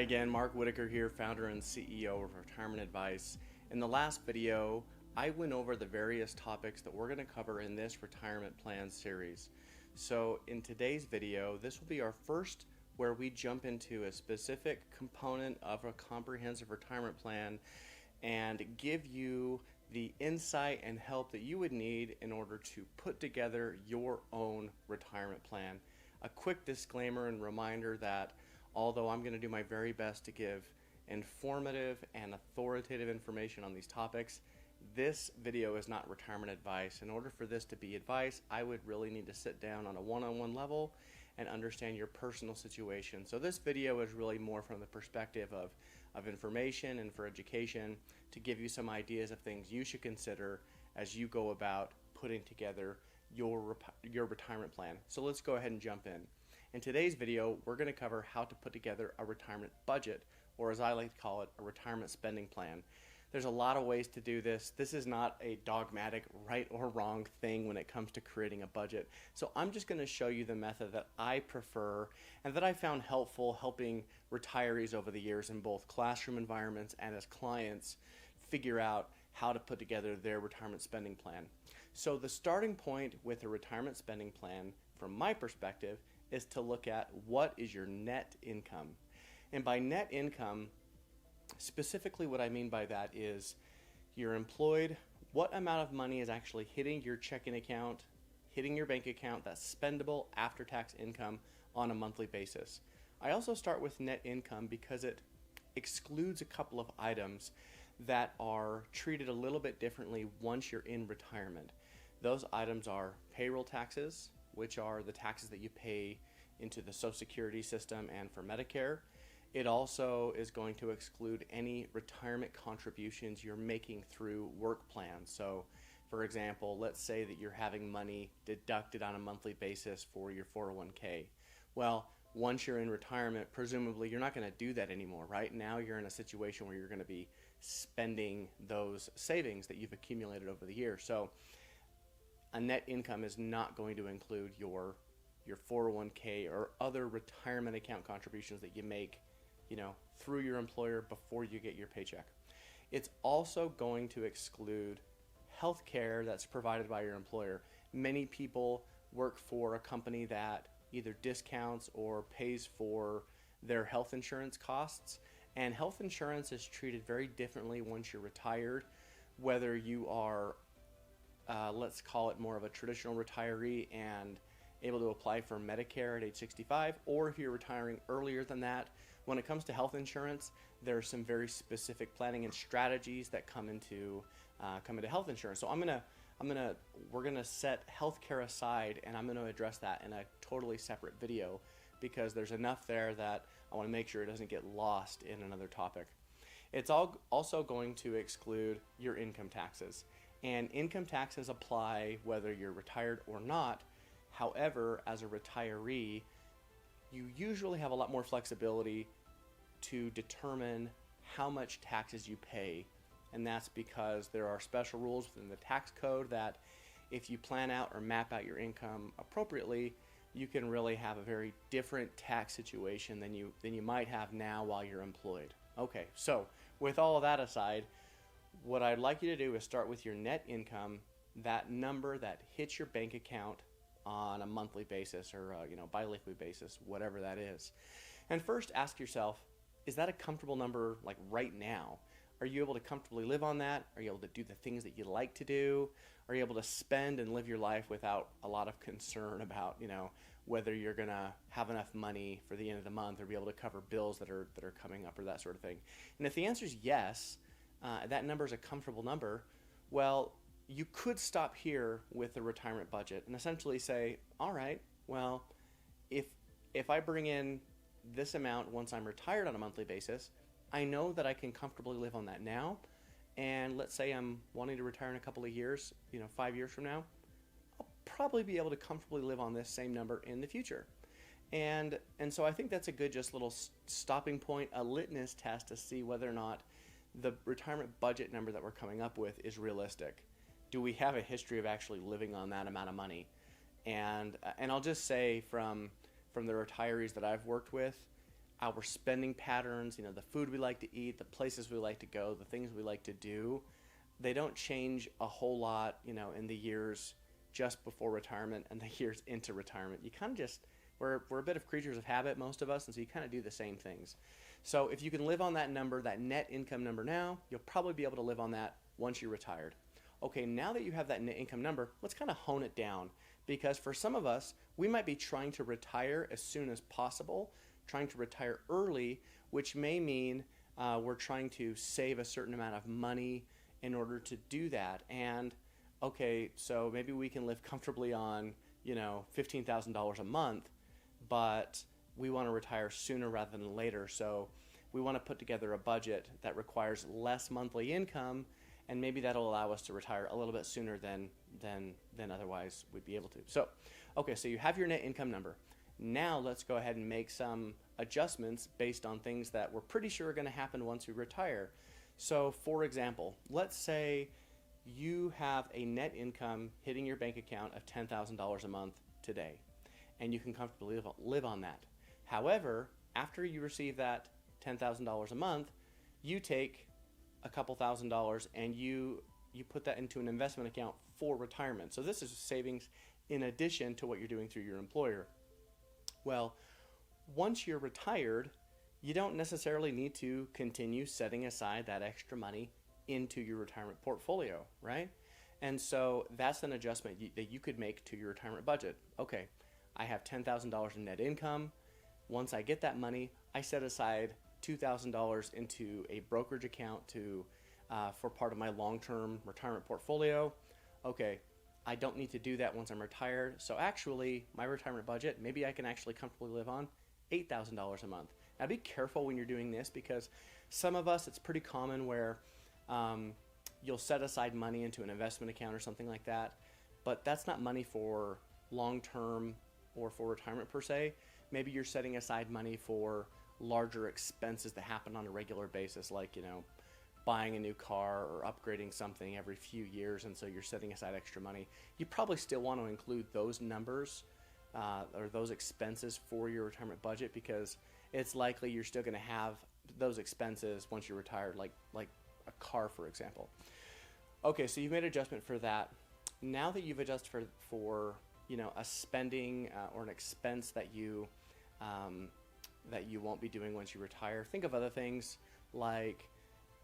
again, Mark Whitaker here, founder and CEO of Retirement Advice. In the last video, I went over the various topics that we're going to cover in this retirement plan series. So in today's video, this will be our first where we jump into a specific component of a comprehensive retirement plan and give you the insight and help that you would need in order to put together your own retirement plan. A quick disclaimer and reminder that although I'm going to do my very best to give informative and authoritative information on these topics, this video is not retirement advice. In order for this to be advice, I would really need to sit down on a one-on-one level and understand your personal situation. So this video is really more from the perspective of information and for education to give you some ideas of things you should consider as you go about putting together your retirement plan. So let's go ahead and jump in. In today's video, we're going to cover how to put together a retirement budget, or as I like to call it, a retirement spending plan. There's a lot of ways to do this. This is not a dogmatic right or wrong thing when it comes to creating a budget. So I'm just going to show you the method that I prefer and that I found helpful helping retirees over the years in both classroom environments and as clients figure out how to put together their retirement spending plan. So the starting point with a retirement spending plan, from my perspective, is to look at what is your net income. And by net income, specifically what I mean by that is you're employed, what amount of money is actually hitting your checking account, hitting your bank account, that's spendable after-tax income on a monthly basis. I also start with net income because it excludes a couple of items that are treated a little bit differently once you're in retirement. Those items are payroll taxes, which are the taxes that you pay into the Social Security system and for Medicare. It also is going to exclude any retirement contributions you're making through work plans. So, for example, let's say that you're having money deducted on a monthly basis for your 401k. Well, once you're in retirement, presumably you're not going to do that anymore, right? Now you're in a situation where you're going to be spending those savings that you've accumulated over the years. So a net income is not going to include your 401k or other retirement account contributions that you make, through your employer before you get your paycheck. It's also going to exclude health care that's provided by your employer. Many people work for a company that either discounts or pays for their health insurance costs, and health insurance is treated very differently once you're retired, whether you are let's call it more of a traditional retiree and able to apply for Medicare at age 65, or if you're retiring earlier than that. When it comes to health insurance, there are some very specific planning and strategies that come into health insurance. So we're gonna set healthcare aside, and I'm gonna address that in a totally separate video because there's enough there that I want to make sure it doesn't get lost in another topic. It's also going to exclude your income taxes. And income taxes apply whether you're retired or not. However, as a retiree, you usually have a lot more flexibility to determine how much taxes you pay. And that's because there are special rules within the tax code that if you plan out or map out your income appropriately, you can really have a very different tax situation than you might have now while you're employed. Okay, so with all of that aside, what I'd like you to do is start with your net income, that number that hits your bank account on a monthly basis or bi-weekly basis, whatever that is. And first ask yourself, is that a comfortable number like right now? Are you able to comfortably live on that? Are you able to do the things that you like to do? Are you able to spend and live your life without a lot of concern about, whether you're going to have enough money for the end of the month or be able to cover bills that are coming up or that sort of thing? And if the answer is yes, that number is a comfortable number, well, you could stop here with the retirement budget and essentially say, all right, well, if I bring in this amount once I'm retired on a monthly basis, I know that I can comfortably live on that now. And let's say I'm wanting to retire in a couple of years, 5 years from now, I'll probably be able to comfortably live on this same number in the future. And so I think that's a good just little stopping point, a litmus test to see whether or not the retirement budget number that we're coming up with is realistic. Do we have a history of actually living on that amount of money? And I'll just say from the retirees that I've worked with, our spending patterns, the food we like to eat, the places we like to go, the things we like to do, they don't change a whole lot, in the years just before retirement and the years into retirement. You kind of just, we're a bit of creatures of habit, most of us, and so you kind of do the same things. So if you can live on that number, that net income number now, you'll probably be able to live on that once you're retired. Okay, now that you have that net income number, let's kind of hone it down, because for some of us, we might be trying to retire as soon as possible, trying to retire early, which may mean we're trying to save a certain amount of money in order to do that. And okay, so maybe we can live comfortably on, $15,000 a month, but we want to retire sooner rather than later. So we want to put together a budget that requires less monthly income, and maybe that'll allow us to retire a little bit sooner than otherwise we'd be able to. So, okay, so you have your net income number. Now let's go ahead and make some adjustments based on things that we're pretty sure are going to happen once we retire. So, for example, let's say you have a net income hitting your bank account of $10,000 a month today, and you can comfortably live on that. However, after you receive that $10,000 a month, you take a couple $1,000s and you put that into an investment account for retirement. So this is savings in addition to what you're doing through your employer. Well, once you're retired, you don't necessarily need to continue setting aside that extra money into your retirement portfolio, right? And so that's an adjustment that you could make to your retirement budget. Okay, I have $10,000 in net income. Once I get that money, I set aside $2,000 into a brokerage account for part of my long-term retirement portfolio. Okay, I don't need to do that once I'm retired. So actually, my retirement budget, maybe I can actually comfortably live on $8,000 a month. Now be careful when you're doing this, because some of us, it's pretty common where you'll set aside money into an investment account or something like that, but that's not money for long-term or for retirement per se. Maybe you're setting aside money for larger expenses that happen on a regular basis, like, buying a new car or upgrading something every few years, and so you're setting aside extra money. You probably still want to include those numbers or those expenses for your retirement budget, because it's likely you're still going to have those expenses once you're retired, like a car, for example. Okay, so you've made an adjustment for that. Now that you've adjusted for a spending or an expense that you won't be doing once you retire, think of other things like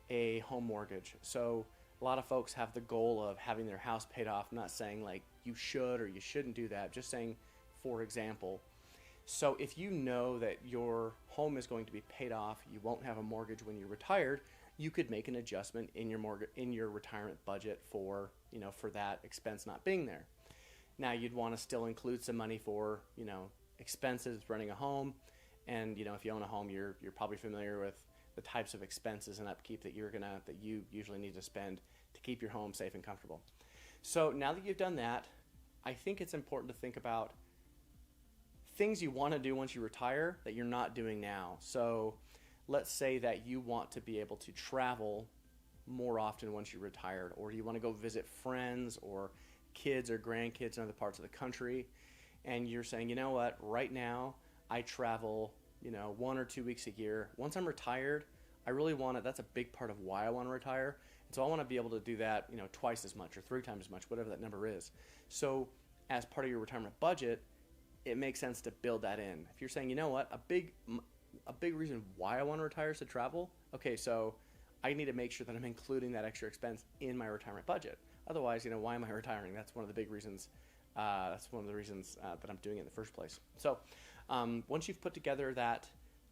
a home mortgage. So a lot of folks have the goal of having their house paid off. I'm not saying like you should or you shouldn't do that, just saying for example. So if you know that your home is going to be paid off, you won't have a mortgage when you're retired, you could make an adjustment in your retirement budget for that expense not being there. Now you'd want to still include some money for expenses running a home, and if you own a home, you're probably familiar with the types of expenses and upkeep that you usually need to spend to keep your home safe and comfortable. So now that you've done that, I think it's important to think about things you want to do once you retire that you're not doing now. So let's say that you want to be able to travel more often once you're retired, or you want to go visit friends or kids or grandkids in other parts of the country, and you're saying, you know what, right now I travel 1 or 2 weeks a year. Once I'm retired, I really want it. That's a big part of why I want to retire. And so I want to be able to do that, twice as much or 3 times as much, whatever that number is. So as part of your retirement budget, it makes sense to build that in. If you're saying, you know what, a big reason why I want to retire is to travel. Okay, so I need to make sure that I'm including that extra expense in my retirement budget. Otherwise, why am I retiring? That's one of the big reasons. That's one of the reasons that I'm doing it in the first place. So once you've put together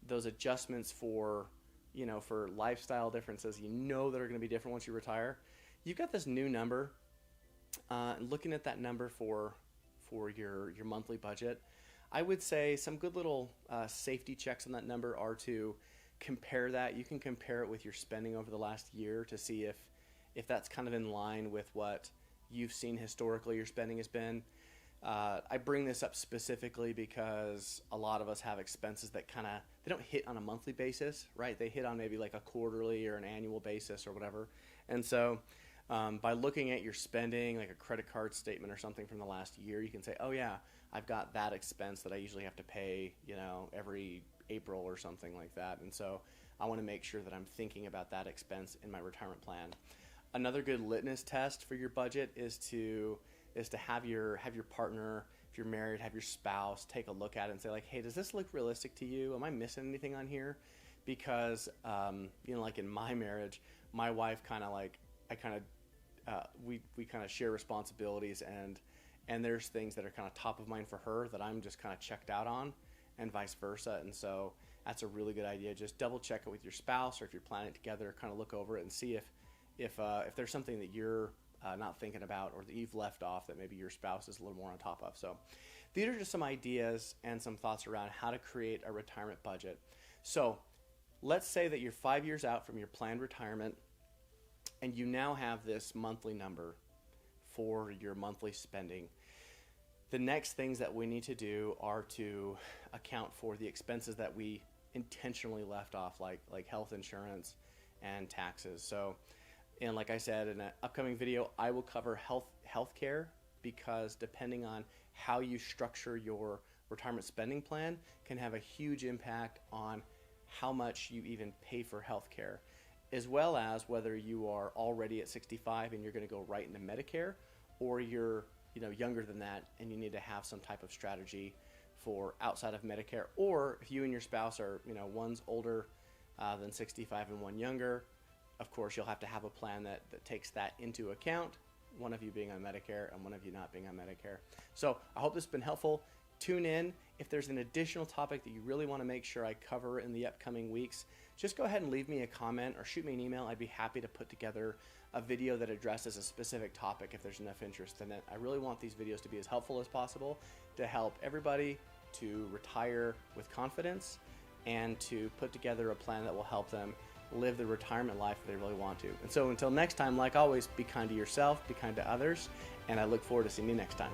those adjustments for lifestyle differences, that are going to be different once you retire, you've got this new number. Looking at that number for your monthly budget, I would say some good little safety checks on that number are to compare that. You can compare it with your spending over the last year to see if that's kind of in line with what you've seen historically your spending has been. I bring this up specifically because a lot of us have expenses that they don't hit on a monthly basis, right? They hit on maybe like a quarterly or an annual basis or whatever. And so by looking at your spending, like a credit card statement or something from the last year, you can say, oh yeah, I've got that expense that I usually have to pay, every April or something like that. And so I want to make sure that I'm thinking about that expense in my retirement plan. Another good litmus test for your budget is to have your partner, if you're married, have your spouse take a look at it and say like, hey, does this look realistic to you? Am I missing anything on here? Because like in my marriage, my wife we kind of share responsibilities, and there's things that are kind of top of mind for her that I'm just kind of checked out on, and vice versa. And so that's a really good idea. Just double check it with your spouse, or if you're planning it together, kind of look over it and see if there's something that you're not thinking about or that you've left off that maybe your spouse is a little more on top of. So these are just some ideas and some thoughts around how to create a retirement budget. So let's say that you're 5 years out from your planned retirement, and you now have this monthly number for your monthly spending. The next things that we need to do are to account for the expenses that we intentionally left off, like health insurance and taxes. So, and like I said in an upcoming video, I will cover healthcare, because depending on how you structure your retirement spending plan can have a huge impact on how much you even pay for healthcare, as well as whether you are already at 65 and you're going to go right into Medicare, or you're younger than that and you need to have some type of strategy for outside of Medicare, or if you and your spouse are one's older than 65 and one younger, of course you'll have to have a plan that takes that into account, one of you being on Medicare and one of you not being on Medicare. So I hope this has been helpful. Tune in. If there's an additional topic that you really want to make sure I cover in the upcoming weeks, just go ahead and leave me a comment or shoot me an email. I'd be happy to put together a video that addresses a specific topic if there's enough interest in it. I really want these videos to be as helpful as possible to help everybody to retire with confidence and to put together a plan that will help them live the retirement life that they really want to. And so until next time, like always, be kind to yourself, be kind to others, and I look forward to seeing you next time.